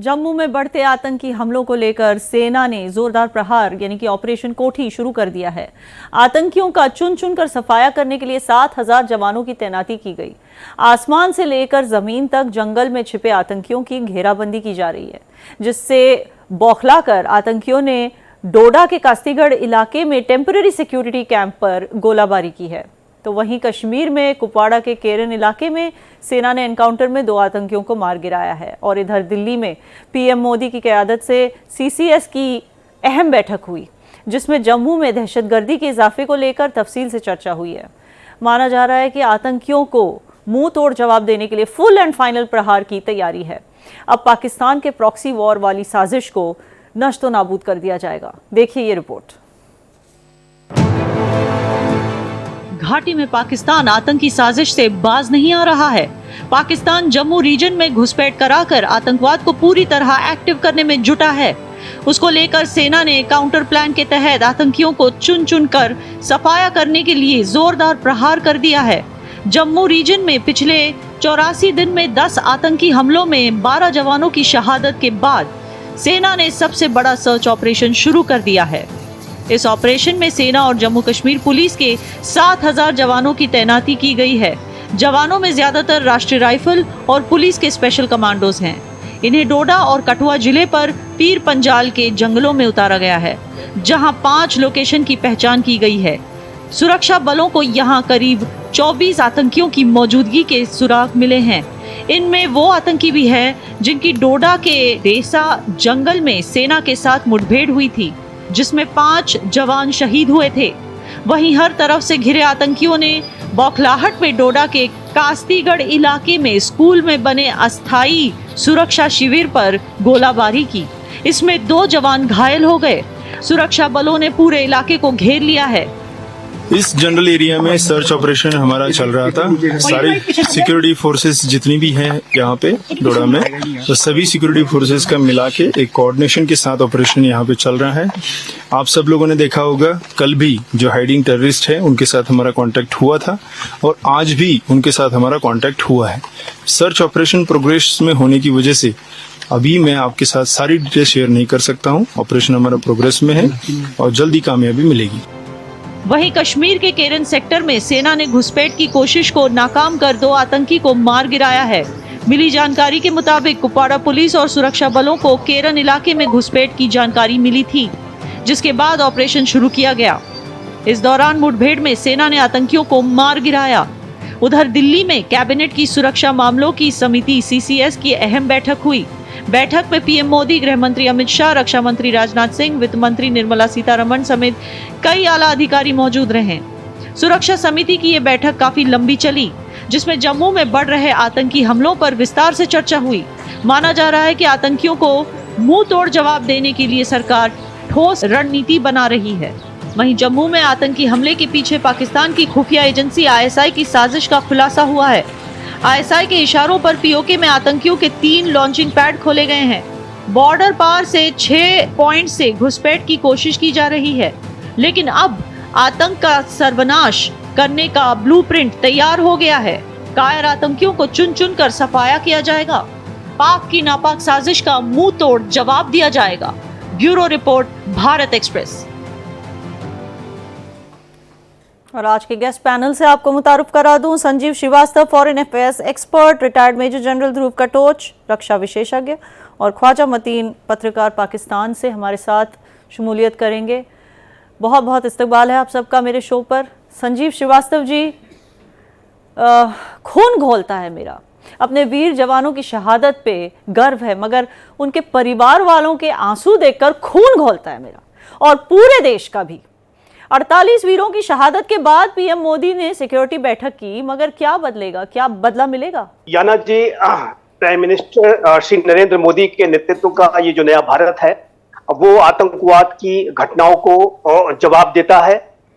जम्मू में बढ़ते आतंकी हमलों को लेकर सेना ने जोरदार प्रहार यानी कि ऑपरेशन कोठी शुरू कर दिया है। आतंकियों का चुन चुन कर सफाया करने के लिए 7,000 जवानों की तैनाती की गई। आसमान से लेकर जमीन तक जंगल में छिपे आतंकियों की घेराबंदी की जा रही है, जिससे बौखलाकर आतंकियों ने डोडा के कास्तीगढ़ इलाके में टेम्पररी सिक्योरिटी कैंप पर गोलाबारी की है। तो वहीं कश्मीर में कुपवाड़ा के केरन इलाके में सेना ने एनकाउंटर में 2 आतंकियों को मार गिराया है। और इधर दिल्ली में पीएम मोदी की क़यादत से सीसीएस की अहम बैठक हुई, जिसमें जम्मू में दहशतगर्दी के इजाफे को लेकर तफसील से चर्चा हुई है। माना जा रहा है कि आतंकियों को मुंह तोड़ जवाब देने के लिए फुल एंड फाइनल प्रहार की तैयारी है। अब पाकिस्तान के प्रॉक्सी वॉर वाली साजिश को नष्तो नाबूद कर दिया जाएगा। देखिए ये रिपोर्ट। घाटी में पाकिस्तान आतंकी साजिश से बाज नहीं आ रहा है। पाकिस्तान जम्मू रीजन में घुसपैठ कराकर आतंकवाद को पूरी तरह एक्टिव करने में जुटा है। उसको लेकर सेना ने काउंटर प्लान के तहत आतंकियों को चुन चुन कर सफाया करने के लिए जोरदार प्रहार कर दिया है। जम्मू रीजन में पिछले 84 दिन में 10 आतंकी हमलों में 12 जवानों की शहादत के बाद सेना ने सबसे बड़ा सर्च ऑपरेशन शुरू कर दिया है। इस ऑपरेशन में सेना और जम्मू कश्मीर पुलिस के 7,000 जवानों की तैनाती की गई है। जवानों में ज्यादातर राष्ट्रीय राइफल और पुलिस के स्पेशल कमांडोज हैं। इन्हें डोडा और कठुआ जिले पर पीर पंजाल के जंगलों में उतारा गया है, जहां 5 लोकेशन की पहचान की गई है। सुरक्षा बलों को यहां करीब 24 आतंकियों की मौजूदगी के सुराग मिले हैं। इनमें वो आतंकी भी हैं जिनकी डोडा के देसा जंगल में सेना के साथ मुठभेड़ हुई थी, जिसमें 5 जवान शहीद हुए थे। वहीं हर तरफ से घिरे आतंकियों ने बौखलाहट में डोडा के कास्तीगढ़ इलाके में स्कूल में बने अस्थायी सुरक्षा शिविर पर गोलाबारी की। इसमें 2 जवान घायल हो गए। सुरक्षा बलों ने पूरे इलाके को घेर लिया है। इस जनरल एरिया में सर्च ऑपरेशन हमारा चल रहा था। सारी सिक्योरिटी फोर्सेस जितनी भी हैं यहाँ पे डोडा में, तो सभी सिक्योरिटी फोर्सेस का मिला के एक कोऑर्डिनेशन के साथ ऑपरेशन यहाँ पे चल रहा है। आप सब लोगों ने देखा होगा, कल भी जो हाइडिंग टेररिस्ट है उनके साथ हमारा कांटेक्ट हुआ था और आज भी उनके साथ हमारा कांटेक्ट हुआ है। सर्च ऑपरेशन प्रोग्रेस में होने की वजह से अभी मैं आपके साथ सारी डिटेल शेयर नहीं कर सकता हूँ। ऑपरेशन हमारा प्रोग्रेस में है और जल्दी कामयाबी मिलेगी। वहीं कश्मीर के केरन सेक्टर में सेना ने घुसपैठ की कोशिश को नाकाम कर 2 आतंकी को मार गिराया है। मिली जानकारी के मुताबिक कुपवाड़ा पुलिस और सुरक्षा बलों को केरन इलाके में घुसपैठ की जानकारी मिली थी, जिसके बाद ऑपरेशन शुरू किया गया। इस दौरान मुठभेड़ में सेना ने आतंकियों को मार गिराया। उधर दिल्ली में कैबिनेट की सुरक्षा मामलों की समिति सीसीएस की अहम बैठक हुई। बैठक में पीएम मोदी, गृह मंत्री अमित शाह, रक्षा मंत्री राजनाथ सिंह, वित्त मंत्री निर्मला सीतारमण समेत कई आला अधिकारी मौजूद रहे। सुरक्षा समिति की ये बैठक काफी लंबी चली, जिसमें जम्मू में बढ़ रहे आतंकी हमलों पर विस्तार से चर्चा हुई। माना जा रहा है कि आतंकियों को मुंह तोड़ जवाब देने के लिए सरकार ठोस रणनीति बना रही है। वहीं जम्मू में आतंकी हमले के पीछे पाकिस्तान की खुफिया एजेंसी आईएसआई की साजिश का खुलासा हुआ है। आईएसआई के इशारों पर पीओके में आतंकियों के 3 लॉन्चिंग पैड खोले गए हैं। बॉर्डर पार से 6 पॉइंट से घुसपैठ की कोशिश की जा रही है, लेकिन अब आतंक का सर्वनाश करने का ब्लूप्रिंट तैयार हो गया है। कायर आतंकियों को चुन चुन कर सफाया किया जाएगा। पाक की नापाक साजिश का मुंह तोड़ जवाब दिया जाएगा। Bureau report, Bharat express. और आज के गेस्ट पैनल से आपको मुतारुफ करा दूं, Sanjeev Srivastava, foreign affairs expert, retired major general Dhruv Katoch, रक्षा विशेषज्ञ, और ख्वाजा मतीन, पत्रकार, पाकिस्तान से हमारे साथ शमूलियत करेंगे। बहुत बहुत इस्तकबाल है आप सबका मेरे शो पर। संजीव श्रीवास्तव जी, खून घोलता है मेरा। अपने वीर जवानों की शहादत पे गर्व है, मगर उनके परिवार वालों के आंसू देखकर खून घोलता है मेरा, और पूरे देश का भी। 48 वीरों की शहादत के बाद पीएम मोदी ने सिक्योरिटी बैठक की, मगर क्या बदलेगा, क्या बदला मिलेगा? याना जी, प्राइम मिनिस्टर श्री नरेंद्र मोदी के नेतृत्व का ये जो नया भारत है, वो आतंकवाद की घटनाओं को जवाब देता है।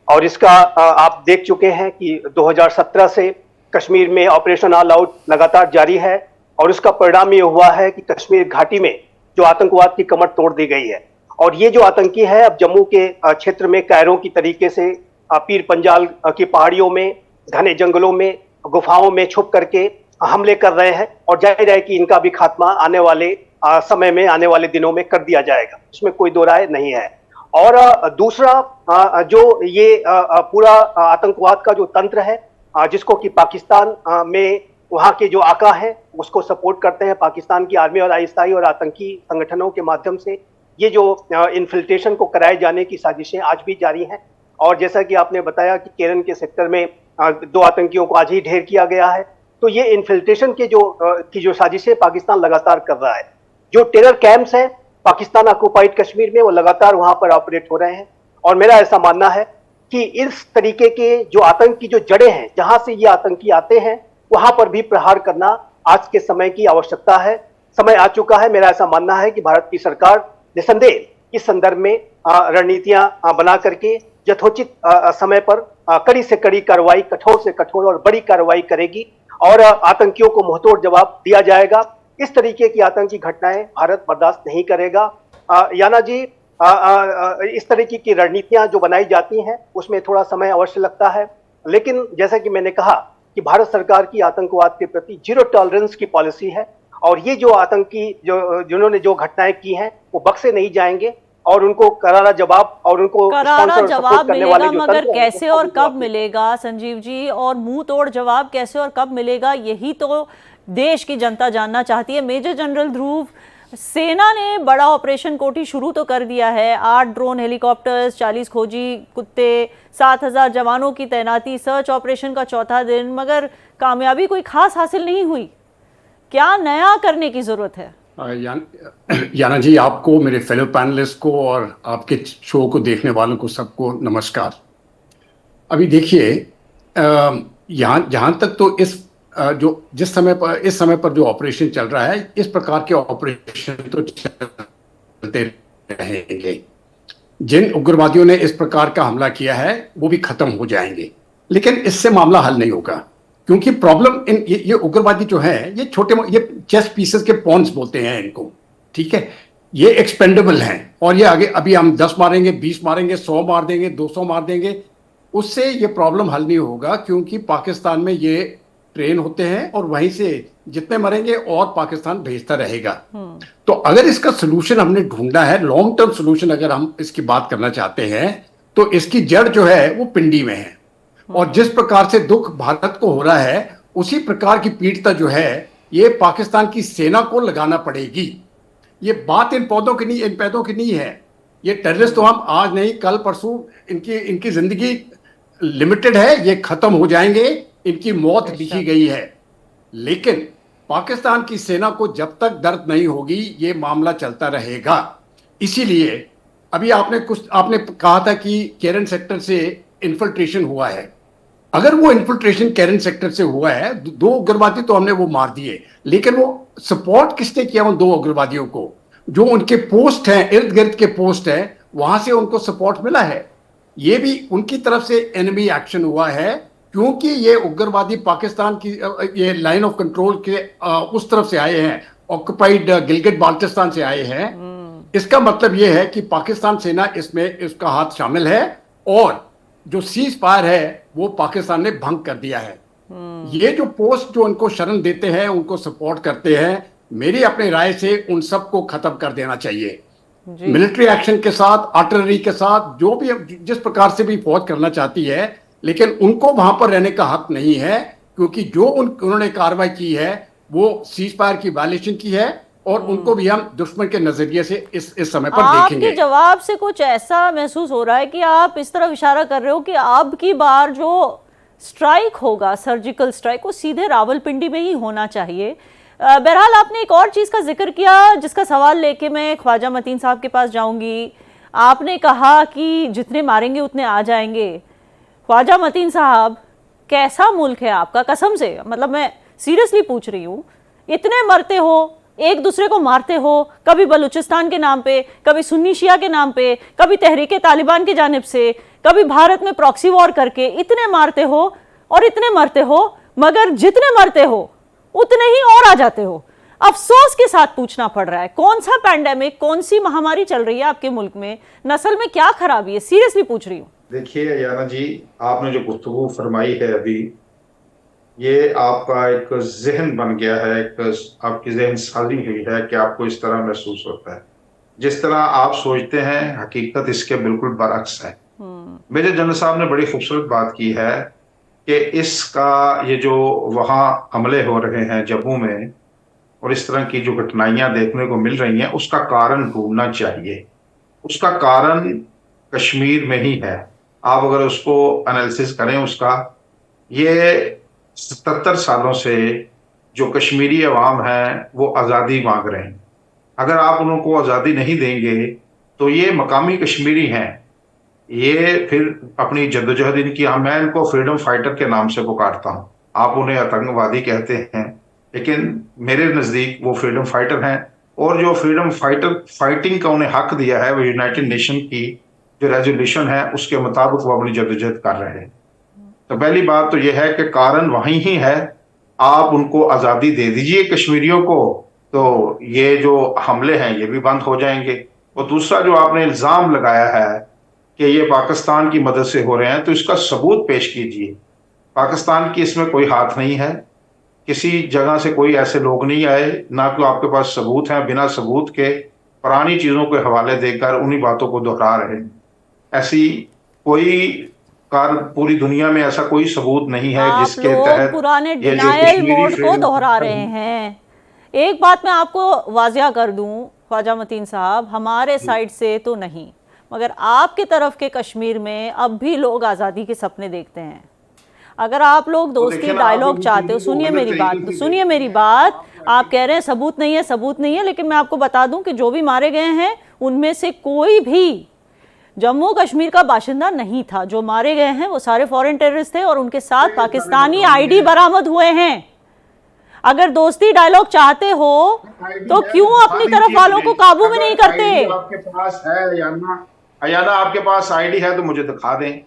और इसका आप देख चुके हैं कि 2017 से कश्मीर में ऑपरेशन ऑल आउट लगातार जारी है, और उसका परिणाम ये हुआ है कि कश्मीर घाटी में जो आतंकवाद की कमर तोड़ दी गई है। और ये जो आतंकी है अब जम्मू के क्षेत्र में कायरों की तरीके से पीर पंजाल की पहाड़ियों में, घने जंगलों में, गुफाओं में छुप करके हमले कर रहे हैं, और जाहिर है कि इनका भी खात्मा आने वाले समय में, आने वाले दिनों में कर दिया जाएगा, उसमें कोई दो राय नहीं है। और दूसरा जो ये पूरा आतंकवाद का जो तंत्र है, जिसको कि पाकिस्तान में वहाँ के जो आका हैं उसको सपोर्ट करते हैं, पाकिस्तान की आर्मी और आईएसआई और आतंकी संगठनों के माध्यम से ये जो इन्फिल्ट्रेशन को कराए जाने की साजिशें आज भी जारी हैं। और जैसा कि आपने बताया कि केरन के सेक्टर में 2 आतंकियों को आज ही ढेर किया गया है। तो ये इन्फिल्ट्रेशन के जो साजिशें पाकिस्तान लगातार कर रहा है। जो टेरर कैंप्स हैं पाकिस्तान ऑक्युपाइड कश्मीर में, वो लगातार वहां पर ऑपरेट हो रहे हैं। और मेरा ऐसा मानना है कि इस तरीके के जो आतंक की जो जड़ें हैं, जहां से ये आतंकी आते हैं, वहां पर भी प्रहार करना आज के समय की आवश्यकता है। समय आ चुका है। मेरा ऐसा मानना है कि भारत की सरकार निसंदेह इस संदर्भ में रणनीतियां बना करके यथोचित समय पर कड़ी से कड़ी कार्रवाई, कठोर से कठोर और बड़ी कार्रवाई करेगी और आतंकियों को मुंहतोड़ जवाब दिया जाएगा। इस तरीके की आतंकी घटनाएं भारत बर्दाश्त नहीं करेगा। याना जी, इस तरीके की रणनीतियां जो बनाई जाती हैं उसमें थोड़ा समय अवश्य लगता है, लेकिन जैसा कि मैंने कहा कि भारत सरकार की आतंकवाद के प्रति जीरो टॉलरेंस की पॉलिसी है। और ये जो आतंकी जिन्होंने जो घटनाएं की हैं वो बख्शे नहीं जाएंगे और उनको करारा जवाब और उनको करारा जवाब मिलेगा, मगर कैसे और कब मिलेगा संजीव जी, और मुंह तोड़ जवाब कैसे और कब मिलेगा, यही तो देश की जनता जानना चाहती है। मेजर जनरल ध्रुव, सेना ने बड़ा ऑपरेशन कोटी शुरू तो कर दिया है। 8 ड्रोन हेलीकॉप्टर्स, 40 खोजी कुत्ते, 7,000 जवानों की तैनाती, सर्च ऑपरेशन का चौथा दिन, मगर कामयाबी कोई खास हासिल नहीं हुई। क्या नया करने की जरूरत है? याना जी, आपको, मेरे फेलो पैनलिस्ट को और आपके शो को देखने वालों को सबको नमस्कार। अभी देखिए, जहाँ तक तो इस समय पर जो ऑपरेशन चल रहा है, इस प्रकार के ऑपरेशन तो चलते रहेंगे। जिन उग्रवादियों ने इस प्रकार का हमला किया है वो भी खत्म हो जाएंगे, लेकिन इससे मामला हल नहीं होगा, क्योंकि प्रॉब्लम ये उग्रवादी जो है, ये ये चेस पीसेस के पॉन्स बोलते हैं इनको, ठीक है। ये एक्सपेंडेबल हैं और ये आगे अभी हम 10 मारेंगे, 20 मारेंगे, 100 मार देंगे, 200 मार देंगे, उससे ये प्रॉब्लम हल नहीं होगा, क्योंकि पाकिस्तान में ये ट्रेन होते हैं और वहीं से जितने मरेंगे और पाकिस्तान भेजता रहेगा। तो अगर इसका सोल्यूशन हमने ढूंढा है, लॉन्ग टर्म सोल्यूशन अगर हम इसकी बात करना चाहते हैं, तो इसकी जड़ जो है वो पिंडी में है। और जिस प्रकार से दुख भारत को हो रहा है, उसी प्रकार की पीड़िता जो है ये पाकिस्तान की सेना को लगाना पड़ेगी। ये बात इन पैदों की नहीं है। ये टेररिस्ट तो हम आज नहीं, कल परसों, इनकी जिंदगी लिमिटेड है, ये खत्म हो जाएंगे, इनकी मौत लिखी गई है। लेकिन पाकिस्तान की सेना को जब तक दर्द नहीं होगी, ये मामला चलता रहेगा। इसीलिए अभी आपने कहा था कि केरन सेक्टर से इन्फिल्ट्रेशन हुआ है। अगर वो इन्फिल्ट्रेशन केरन सेक्टर से हुआ है, 2 उग्रवादी तो हमने वो मार दिए, लेकिन वो सपोर्ट किसने किया उन 2 उग्रवादियों को? जो उनके पोस्ट हैं, इर्द गिर्द के पोस्ट हैं, वहां से उनको सपोर्ट मिला है। ये भी उनकी तरफ से एनिमी एक्शन हुआ है, क्योंकि ये उग्रवादी पाकिस्तान की ये लाइन ऑफ कंट्रोल के उस तरफ से आए हैं, ऑक्युपाइड गिलगित बाल्टिस्तान से आए हैं। इसका मतलब ये है कि पाकिस्तान सेना इसमें इसका हाथ शामिल है और जो सीज फायर है वो पाकिस्तान ने भंग कर दिया है। ये जो पोस्ट जो उनको शरण देते हैं, उनको सपोर्ट करते हैं, मेरी अपनी राय से उन सबको खत्म कर देना चाहिए। मिलिट्री एक्शन के साथ, आर्टिलरी के साथ, जो भी जिस प्रकार से भी फौज करना चाहती है, लेकिन उनको वहां पर रहने का हक नहीं है, क्योंकि जो उन्होंने कार्रवाई की है वो सीज फायर की वायलेशन की है और उनको भी हम दुश्मन के नजरिए से इस समय पर देखेंगे। आपके जवाब से कुछ ऐसा महसूस हो रहा है कि आप इस तरफ इशारा कर रहे हो कि अब की बार जो स्ट्राइक होगा, सर्जिकल स्ट्राइक, वो सीधे रावलपिंडी में ही होना चाहिए। बहरहाल आपने एक और चीज का जिक्र किया, जिसका सवाल लेके मैं ख्वाजा मतीन साहब के पास जाऊंगी। आपने कहा कि जितने मारेंगे उतने आ जाएंगे। ख्वाजा मतीन साहब, कैसा मुल्क है आपका? कसम से, मतलब मैं सीरियसली पूछ रही हूँ। इतने मरते हो, एक दूसरे को मारते हो, कभी बलूचिस्तान के नाम पे, कभी सुन्नी शिया के नाम पे, कभी तहरीके तालिबान की जानिब से, कभी भारत में प्रॉक्सी वॉर करके इतने मारते हो और इतने मरते हो, मगर जितने मरते हो उतने ही और आ जाते हो। अफसोस के साथ पूछना पड़ रहा है, कौन सा पैंडेमिक, कौन सी महामारी चल रही है आपके मुल्क में? नस्ल में क्या खराबी है? सीरियसली पूछ रही हूँ। देखिए याना जी, आपने जो गुफ्तगू फरमाई है अभी, ये आपका एक जहन बन गया है, एक आपकी जहन साजी हुई है कि आपको इस तरह महसूस होता है। जिस तरह आप सोचते हैं हकीकत इसके बिल्कुल बरअक्स है। मेजर जनरल साहब ने बड़ी खूबसूरत बात की है कि इसका ये जो वहाँ हमले हो रहे हैं जम्मू में और इस तरह की जो घटनाएं देखने को मिल रही हैं उसका कारण ढूंढना चाहिए। उसका कारण कश्मीर में ही है। आप अगर उसको एनालिसिस करें उसका, ये 77 सालों से जो कश्मीरी अवाम है वो आज़ादी मांग रहे हैं। अगर आप उनको आज़ादी नहीं देंगे तो ये मकामी कश्मीरी हैं, ये फिर अपनी जद्दोजहद इनकी, मैं इनको फ्रीडम फाइटर के नाम से पुकारता हूँ। आप उन्हें आतंकवादी कहते हैं, लेकिन मेरे नज़दीक वो फ्रीडम फाइटर हैं। और जो फ्रीडम फाइटर फाइटिंग का उन्हें हक दिया है वो यूनाइटेड नेशन की जो रेजोल्यूशन है उसके मुताबिक वो अपनी जद्दोजहद कर रहे हैं। तो पहली बात तो यह है कि कारण वहीं ही है। आप उनको आज़ादी दे दीजिए कश्मीरियों को, तो ये जो हमले हैं ये भी बंद हो जाएंगे। और दूसरा जो आपने इल्ज़ाम लगाया है कि ये पाकिस्तान की मदद से हो रहे हैं, तो इसका सबूत पेश कीजिए। पाकिस्तान की इसमें कोई हाथ नहीं है, किसी जगह से कोई ऐसे लोग नहीं आए, ना कोई आपके पास सबूत हैं। बिना सबूत के पुरानी चीज़ों के हवाले देकर उन्हीं बातों को दोहरा रहे हैं। ऐसी कोई कार पूरी दुनिया में ऐसा कोई सबूत नहीं है आप जिसके लोग तहत पुराने ये जो डिनायल कश्मीरी मोड को फ्रीडम दोहरा रहे हैं। एक बात मैं आपको वाजिया कर दूं ख्वाजा मतीन साहब, हमारे साइड से तो नहीं, मगर आपके तरफ के कश्मीर में अब भी लोग आज़ादी के सपने देखते हैं। अगर आप लोग दोस्ती देखिए ना, डायलॉग आप चाहते हो, इन चीज़ों को सुनिए गलत मेरी बात, तरीके से सुनिए मेरी बात। आप कह रहे हैं सबूत नहीं है, सबूत नहीं है, लेकिन मैं आपको बता दूं कि जो भी मारे गए हैं उनमें से कोई भी जम्मू कश्मीर का बाशिंदा नहीं था। जो मारे गए हैं वो सारे फॉरेन टेररिस्ट थे और उनके साथ पाकिस्तानी आईडी बरामद हुए हैं। अगर दोस्ती डायलॉग चाहते हो तो क्यों अपनी तरफ वालों को काबू में नहीं करते? आपके पास है अयाना आपके पास आईडी है तो मुझे दिखा दें।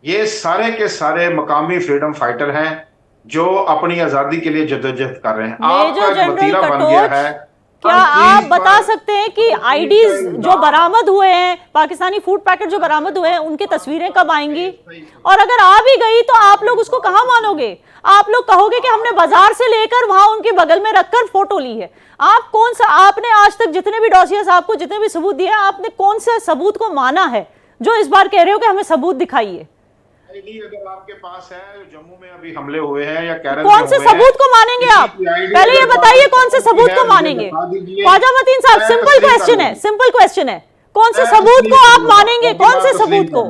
ये सारे के सारे मकामी फ्रीडम फाइटर हैं जो अपनी आजादी के लिए जद्दोजहद कर रहे हैं। आपका मेजर एक वतीरा जनरल बन गया कटोच, है। क्या आप बता सकते हैं कि आईडीज जो बरामद हुए हैं, पाकिस्तानी फूड पैकेट जो बरामद हुए हैं, उनकी तस्वीरें कब आएंगी? और अगर आ भी गई तो आप लोग उसको कहां मानोगे? आप लोग कहोगे कि हमने बाजार से लेकर वहां उनके बगल में रखकर फोटो ली है। आप कौन सा, आपने आज तक जितने भी डॉसिया साहब को जितने भी सबूत दिए, आपने कौन से सबूत को माना है जो इस बार कह रहे हो कि हमें सबूत दिखाइए? अगर आपके पास है, जम्मू में अभी हमले हुए हैं या केरल कौन से सबूत को मानेंगे आप? पहले ये बताइए कौन से सबूत को मानेंगे? ख्वाजा मतीन साहब, सिंपल क्वेश्चन है, सिंपल क्वेश्चन है, कौन से सबूत को आप मानेंगे? कौन से सबूत को,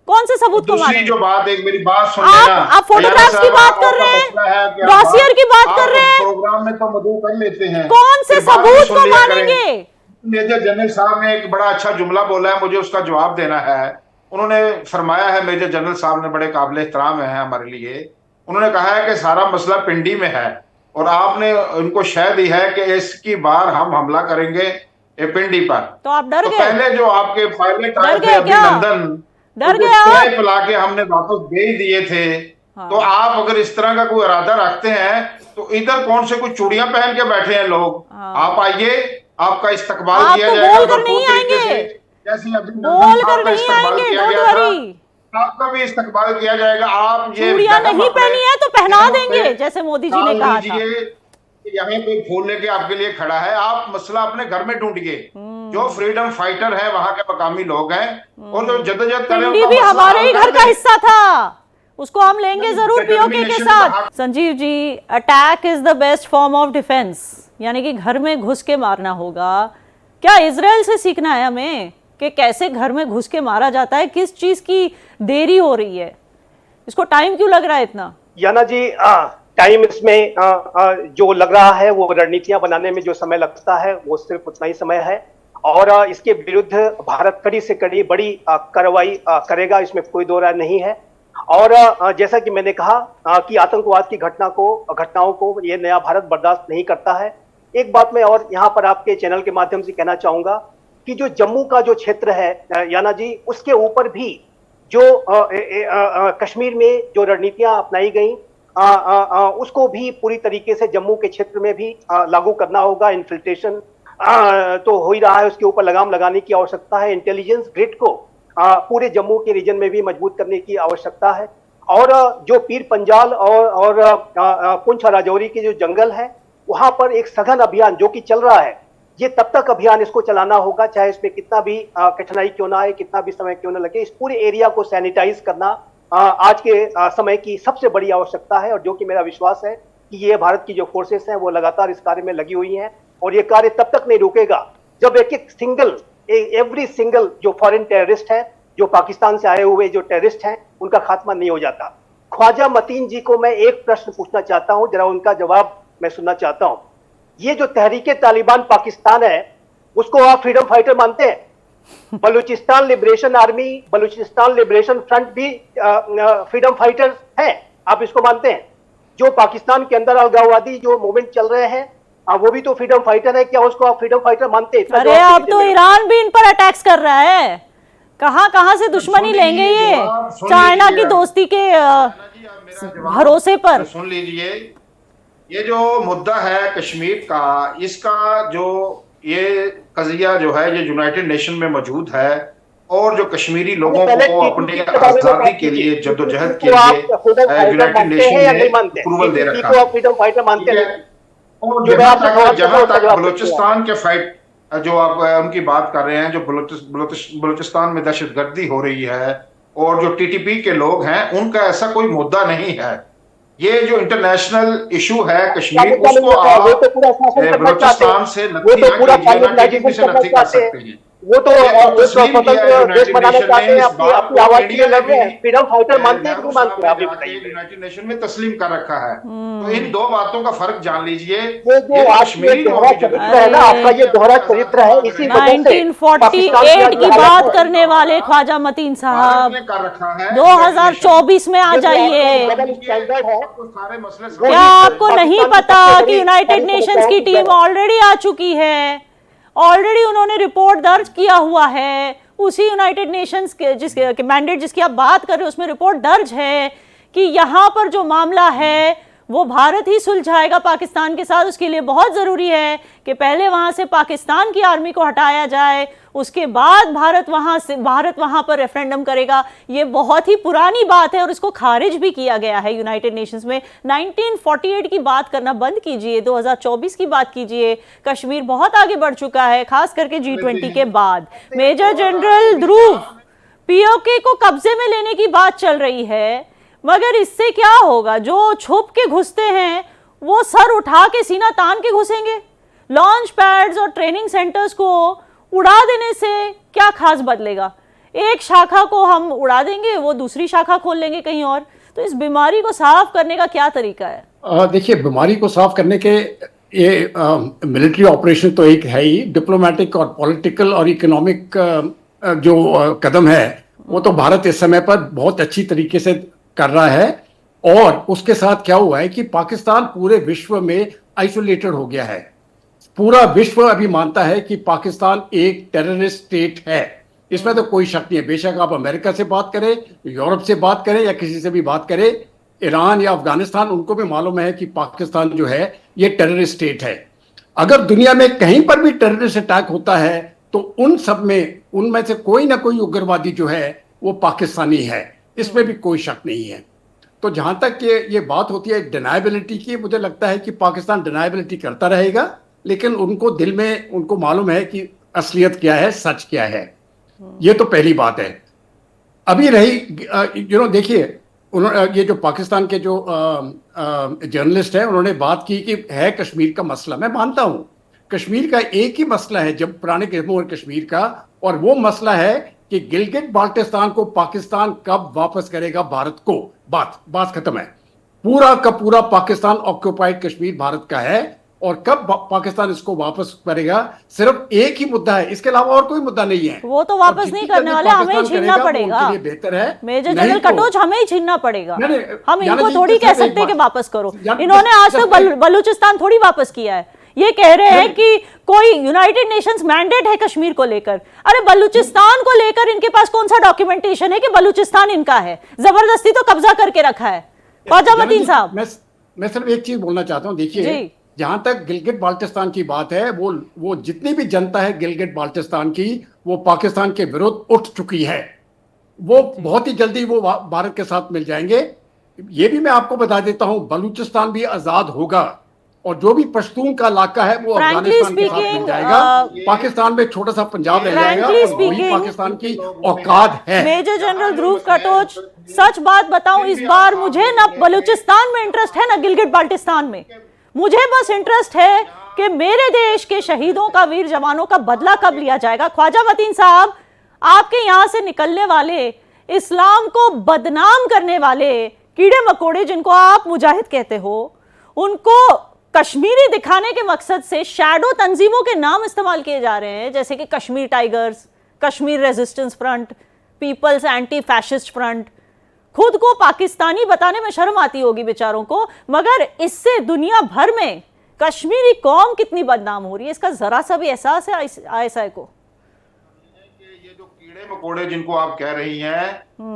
कौन से सबूत को मानेंगे? जो बात, एक मेरी बात सुनिए ना। आप फोटोग्राफ्स की बात कर रहे हैं, डॉसियर की बात कर रहे हैं, प्रोग्राम में तो मदद कर लेते हैं। कौन से सबूत को मानेंगे? मेजर जनरल साहब ने एक बड़ा अच्छा जुमला बोला है, मुझे उसका जवाब देना है। उन्होंने फरमाया है, मेजर जनरल साहब ने बड़े काबिल एहतराम है हमारे लिए, उन्होंने कहा है कि सारा मसला पिंडी में है और आपने उनको शह दी है कि इसकी बार हम हमला करेंगे पिंडी पर। तो आप डर गए? पहले जो आपके पायलट आए थे अभिनंदन, डर गए आप? पिला के हमने वापस भेज दिए थे। हाँ। तो आप अगर इस तरह का कोई इरादा रखते हैं तो इधर कौन से कुछ चूड़ियां पहन के बैठे हैं लोग। हाँ। आप आइए, आपका इस्तकबाल आप किया तो जाएगा। बोल कर नहीं आएंगे, जैसे बोल कर नहीं आएंगे, डोंट वरी, आपका भी इस्तकबाल किया जाएगा। आप ये चूड़ियां नहीं पहनी है तो पहना देंगे, जैसे मोदी जी ने कहा था। यहाँ पे फूल लेके आपके लिए खड़ा है, आप मसला अपने घर में ढूंढिए। जो फ्रीडम फाइटर है वहां के मकामी लोग हैं और जो जद्दोजहद कर रहे हैं, पिंडी भी हमारे ही घर का हिस्सा था, उसको हम लेंगे जरूर पीओके के साथ। Sanjeev ji, attack is the best form of defence, यानी कि घर में घुस के मारना होगा। क्या इजराइल से सीखना है हमें कि कैसे घर में घुस के मारा जाता है? किस चीज की देरी हो रही है? इसको टाइम क्यों लग रहा है इतना? याना जी, टाइम इसमें जो लग रहा है वो रणनीतियां बनाने में जो समय लगता है वो सिर्फ उतना ही समय है। और इसके विरुद्ध भारत कड़ी से कड़ी बड़ी कार्रवाई करेगा, इसमें कोई दो राय नहीं है। और जैसा कि मैंने कहा कि आतंकवाद की घटनाओं को ये नया भारत बर्दाश्त नहीं करता है। एक बात मैं और यहाँ पर आपके चैनल के माध्यम से कहना चाहूंगा कि जो जम्मू का जो क्षेत्र है याना जी, उसके ऊपर भी जो कश्मीर में जो रणनीतियां अपनाई गई उसको भी पूरी तरीके से जम्मू के क्षेत्र में भी लागू करना होगा। इन्फिल्ट्रेशन तो हो ही रहा है, उसके ऊपर लगाम लगाने की आवश्यकता है। इंटेलिजेंस ग्रिड को पूरे जम्मू के रीजन में भी मजबूत करने की आवश्यकता है। और जो पीर पंजाल और पुंछ राजौरी के जो जंगल है, वहां पर एक सघन अभियान जो कि चल रहा है, ये तब तक अभियान इसको चलाना होगा चाहे इसमें कितना भी कठिनाई क्यों ना आए, कितना भी समय क्यों ना लगे। इस पूरे एरिया को सैनिटाइज करना आज के समय की सबसे बड़ी आवश्यकता है, और जो कि मेरा विश्वास है कि ये भारत की जो फोर्सेस हैं वो लगातार इस कार्य में लगी हुई हैं, और ये कार्य तब तक नहीं रुकेगा जब एवरी सिंगल जो फॉरेन टेररिस्ट है, जो पाकिस्तान से आए हुए जो टेररिस्ट हैं, उनका खात्मा नहीं हो जाता। ख्वाजा मतीन जी को मैं एक प्रश्न पूछना चाहता हूं, जरा उनका जवाब मैं सुनना चाहता हूं। ये जो तहरीके तालिबान पाकिस्तान है, उसको आप फ्रीडम फाइटर मानते हैं? Balochistan liberation army, Balochistan liberation front भी फ्रीडम फाइटर्स हैं, आप इसको मानते हैं? जो पाकिस्तान के अंदर अलगाववादी जो मूवमेंट चल रहे हैं, वो भी तो फ्रीडम फाइटर है, क्या उसको आप फ्रीडम फाइटर मानते हैं? अरे अब तो ईरान भी इन पर अटैक्स कर रहा है, कहां से दुश्मनी लेंगे ये चाइना की दोस्ती के भरोसे पर। सुन लीजिए, ये जो मुद्दा है कश्मीर का, इसका जो ये कजिया जो है ये यूनाइटेड नेशन में मौजूद है, और जो कश्मीरी लोगों को अपनी आजादी के लिए जद्दोजहद के लिए यूनाइटेड नेशन ने अप्रूवल दे रखा है। फ्रीडम फाइटर मानते हैं? और जहां तक बलूचिस्तान के फाइट जो आप उनकी बात कर रहे हैं, जो बलूचिस्तान में दहशतगर्दी हो रही है और जो टीटीपी के लोग हैं, उनका ऐसा कोई मुद्दा नहीं है। ये जो इंटरनेशनल इशू है कश्मीर, उसको आप बलूचिस्तान से टीटीपी से नथी कर सकते हैं। वो तो स्वतंत्र देश बनाना चाहते हैं, अपनी आवाज के लिए लड़ रहे हैं। फ्रीडम फाइटर मानते हैं कि नहीं मानते? आप बताइए। यूनाइटेड नेशन में तस्लीम कर रखा है, तो इन दो बातों का फर्क जान लीजिए। ये जो कश्मीरी दोहरा चरित्र है ना, आपका ये दोहरा चरित्र है, इसी वजह से 1948 की बात करने वाले ख्वाजा मतीन साहब, 2024 में आ जाइए। क्या आपको नहीं पता कि यूनाइटेड नेशंस की टीम ऑलरेडी आ चुकी है? ऑलरेडी उन्होंने रिपोर्ट दर्ज किया हुआ है, उसी यूनाइटेड नेशंस के जिसके मैंडेट जिसकी आप बात कर रहे हो उसमें रिपोर्ट दर्ज है कि यहाँ पर जो मामला है वो भारत ही सुलझाएगा पाकिस्तान के साथ। उसके लिए बहुत ज़रूरी है कि पहले वहाँ से पाकिस्तान की आर्मी को हटाया जाए, उसके बाद भारत वहाँ पर रेफरेंडम करेगा। ये बहुत ही पुरानी बात है और इसको खारिज भी किया गया है यूनाइटेड नेशंस में। 1948 की बात करना बंद कीजिए, 2024 की बात कीजिए। कश्मीर बहुत आगे बढ़ चुका है, खास करके G20 के बाद। मेजर जनरल ध्रुव, पीओके को कब्जे में लेने की बात चल रही है, मगर इससे क्या होगा? जो छुप के घुसते हैं वो सर उठा के सीना तान के घुसेंगे। लॉन्च पैड्स और ट्रेनिंग सेंटर्स को उड़ा देने से क्या खास बदलेगा? एक शाखा को हम उड़ा देंगे, वो दूसरी शाखा खोल लेंगे कहीं और। तो इस बीमारी को साफ करने का क्या तरीका है? देखिए, बीमारी को साफ करने के ये मिलिट्री ऑपरेशन तो एक है ही, डिप्लोमेटिक और पॉलिटिकल और इकोनॉमिक जो कदम है वो तो भारत इस समय पर बहुत अच्छी तरीके से कर रहा है। और उसके साथ क्या हुआ है कि पाकिस्तान पूरे विश्व में आइसोलेटेड हो गया है। पूरा विश्व अभी मानता है कि पाकिस्तान एक टेररिस्ट स्टेट है, इसमें तो कोई शक नहीं है। बेशक आप अमेरिका से बात करें, यूरोप से बात करें या किसी से भी बात करें, ईरान या अफगानिस्तान, उनको भी मालूम है कि पाकिस्तान जो है ये टेररिस्ट स्टेट है। अगर दुनिया में कहीं पर भी टेररिस्ट अटैक होता है तो उन सब में उनमें से कोई ना कोई उग्रवादी जो है वो पाकिस्तानी है, इसमें भी कोई शक नहीं है। तो जहां तक ये बात होती है डिनायबिलिटी की, मुझे लगता है कि पाकिस्तान डिनायबिलिटी करता रहेगा, लेकिन उनको दिल में उनको मालूम है कि असलियत क्या है, सच क्या है। ये तो पहली बात है। अभी रही देखिए, ये जो पाकिस्तान के जो जर्नलिस्ट हैं उन्होंने बात की कि है कश्मीर का मसला। मैं मानता हूं कश्मीर का एक ही मसला है, जब पुराने जम्मू और कश्मीर का, और वो मसला है कि गिलगित बाल्टिस्तान को पाकिस्तान कब वापस करेगा भारत को। बात खत्म है। पूरा का पूरा पाकिस्तान ऑक्युपाइड कश्मीर भारत का है, और कब पाकिस्तान इसको वापस करेगा, सिर्फ एक ही मुद्दा है, इसके अलावा और कोई मुद्दा नहीं है। वो तो वापस नहीं करने वाले, हमें ही छीनना पड़ेगा। बेहतर है मेजर जनरल कटोच, हमें ही छीनना पड़ेगा। हम इनको थोड़ी कह सकते हैं कि वापस करो। इन्होंने आज तक बलूचिस्तान थोड़ी वापस किया है। ये कह रहे हैं कि कोई यूनाइटेड नेशंस मैंडेट है कश्मीर को लेकर। अरे बलूचिस्तान को लेकर इनके पास कौन सा डॉक्यूमेंटेशन है कि बलूचिस्तान इनका है? जबरदस्ती तो कब्जा करके रखा है। ख्वाजा मतीन साहब, मैं सिर्फ एक चीज बोलना चाहता हूँ। देखिए, जहां तक गिलगित बाल्टिस्तान की बात है, वो जितनी भी जनता है गिलगित बाल्टिस्तान की, वो पाकिस्तान के विरुद्ध उठ चुकी है। वो बहुत ही जल्दी वो भारत के साथ मिल जाएंगे। ये भी मैं आपको बता देता हूं, बलूचिस्तान भी आजाद होगा और जो भी पश्तून का इलाका है वो अफगानिस्तान के साथ मिल जाएगा। पाकिस्तान में छोटा सा पंजाब रह जाएगा और वही पाकिस्तान की औकात है। मेजर जनरल ध्रुव कटोच, सच बात बताऊं, इस बार मुझे ना बलूचिस्तान में इंटरेस्ट है ना गिलगिट बाल्टिस्तान में। मुझे बस इंटरेस्ट है कि मेरे देश के शहीदों का, वीर जवानों का बदला कब लिया जाएगा। ख्वाजा मतीन साहब, आपके यहां से निकलने वाले, इस्लाम को बदनाम करने वाले कीड़े मकोड़े जिनको आप मुजाहिद कहते हो, उनको कश्मीरी दिखाने के मकसद से शैडो तंजीमों के नाम इस्तेमाल किए जा रहे हैं, जैसे कि Kashmir Tigers, Kashmir Resistance Front, People's Anti Fascist Front. खुद को पाकिस्तानी बताने में शर्म आती होगी बेचारों को, मगर इससे दुनिया भर में कश्मीरी कौम कितनी बदनाम हो रही है, इसका जरा सा भी एहसास है आईएसआई को? ये जो कीड़े मकोड़े जिनको आप कह रही हैं,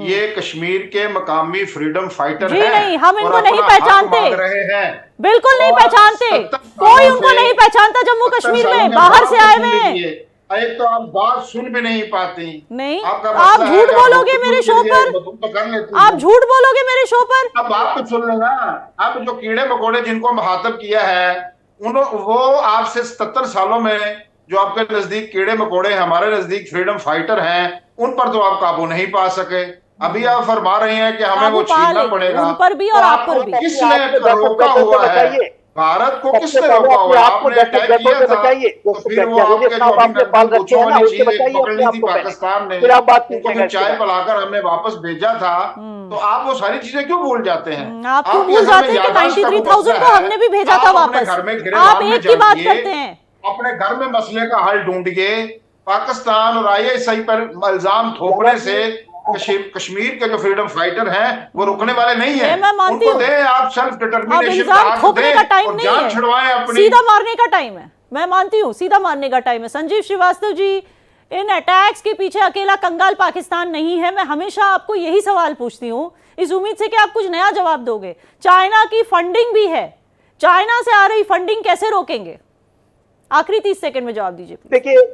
ये कश्मीर के मकामी फ्रीडम फाइटर जी हैं। नहीं, हम इनको और नहीं अपना हक पहचानते, मांग रहे हैं। बिल्कुल नहीं पहचानते, कोई उनको नहीं पहचानता जम्मू कश्मीर में, बाहर से आए हुए हैं। एक तो आप बात सुन भी नहीं पाती। नहीं, आपका आप मसला झूठ है, बोलोगे मेरे शो पर, आप झूठ बोलोगे मेरे शो पर। अब बात तो सुन लेना। अब जो कीड़े मकोड़े जिनको मुखातब किया है, वो आपसे 77 सालों में जो आपके नजदीक कीड़े मकोड़े हमारे नजदीक फ्रीडम फाइटर हैं, उन पर तो आप काबू नहीं पा सके। अभी आप फरमा रहे हैं कि हमें वो छीनना पड़ेगा, उन पर भी और तो आप पर भी। किसने रोका हुआ है? भारत को किसने रोका हुआ है? आपने अटैक किया था, तो फिर वो आपके जो अभिनंदन पूछो वाली चीज पकड़ ली थी पाकिस्तान ने, उनको जो चाय पिलाकर हमें वापस भेजा था, तो आप वो सारी चीजें क्यों भूल जाते हैं? आप क्यों भूल जाते हैं कि 93,000 को हमने भी भेजा था वापस? आप एक की बात करते हैं। अपने घर में मसले का हल ढूंढिए। पाकिस्तान और आईएसआई पर इल्जाम थोपने से कश्मीर के जो फ्रीडम फाइटर हैं वो रुकने वाले नहीं हैं। मैं मानती उनको दें आप सेल्फ डिटर्मिनेशन का हक थोपने का टाइम नहीं जान है, छुड़वाएं अपनी। सीधा मारने का टाइम है। मैं मानती हूँ सीधा मारने का टाइम है। संजीव श्रीवास्तव जी, इन अटैक्स के पीछे अकेला कंगाल पाकिस्तान नहीं है। मैं हमेशा आपको यही सवाल पूछती हूँ इस उम्मीद से कि आप कुछ नया जवाब दोगे। चाइना की फंडिंग भी है, चाइना से आ रही फंडिंग कैसे रोकेंगे? आखिरी 30 सेकंड में जवाब दीजिए। देखिए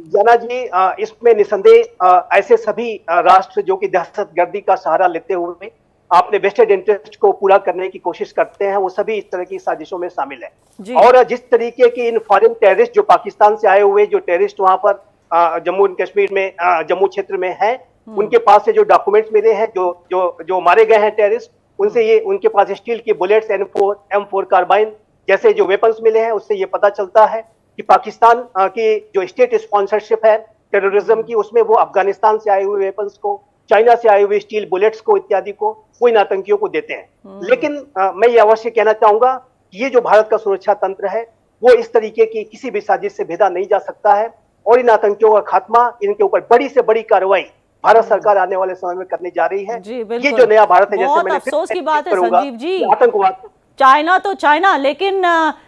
जना जी, इसमें निसंदेह ऐसे सभी राष्ट्र जो कि दहशतगर्दी का सहारा लेते हुए अपने वेस्टेड इंटरेस्ट को पूरा करने की कोशिश करते हैं, वो सभी इस तरह की साजिशों में शामिल है। और जिस तरीके की इन फॉरेन टेररिस्ट जो पाकिस्तान से आए हुए जो टेररिस्ट वहां पर जम्मू एंड कश्मीर में, जम्मू क्षेत्र में है, उनके पास से जो डॉक्यूमेंट्स मिले हैं, जो मारे गए हैं टेररिस्ट, उनसे ये उनके पास स्टील की बुलेट्स, M4 कार्बाइन जैसे जो वेपन्स मिले हैं, उससे ये पता चलता है कि पाकिस्तान की जो स्टेट स्पॉन्सरशिप है टेररिज्म की, उसमें वो अफगानिस्तान से आए हुए वेपन्स को, चाइना से आए हुए स्टील बुलेट्स को इत्यादि को वो इन आतंकियों को देते हैं। लेकिन मैं ये अवश्य कहना चाहूंगा कि ये जो भारत का सुरक्षा तंत्र है वो इस तरीके की किसी भी साजिश से भेदा नहीं जा सकता है, और इन आतंकियों का खात्मा, इनके ऊपर बड़ी से बड़ी कार्रवाई भारत सरकार आने वाले समय में करने जा रही है। ये जो नया भारत है, जैसे मैंने अफसोस की बात है संजीव जी, आतंकवाद, चाइना तो चाइना, लेकिन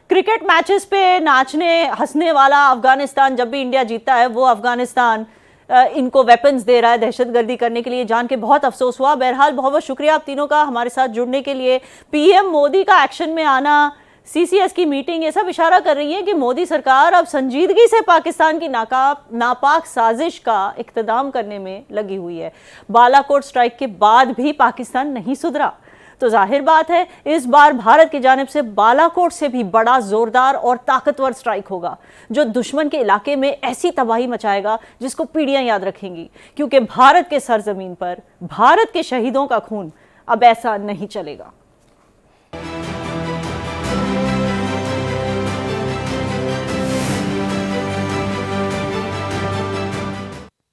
क्रिकेट मैचेस पे नाचने हंसने वाला अफगानिस्तान, जब भी इंडिया जीतता है वो अफगानिस्तान इनको वेपन्स दे रहा है दहशतगर्दी करने के लिए। जान के बहुत अफसोस हुआ। बहरहाल बहुत बहुत शुक्रिया आप तीनों का हमारे साथ जुड़ने के लिए। पीएम मोदी का एक्शन में आना, सीसीएस की मीटिंग, ये सब इशारा कर रही है कि मोदी सरकार अब संजीदगी से पाकिस्तान की नापाक साजिश का इख्तिताम करने में लगी हुई है। बालाकोट स्ट्राइक के बाद भी पाकिस्तान नहीं सुधरा, तो जाहिर बात है इस बार भारत की जानिब से बालाकोट से भी बड़ा, जोरदार और ताकतवर स्ट्राइक होगा, जो दुश्मन के इलाके में ऐसी तबाही मचाएगा जिसको पीढ़ियां याद रखेंगी। क्योंकि भारत के सरजमीन पर भारत के शहीदों का खून अब ऐसा नहीं चलेगा।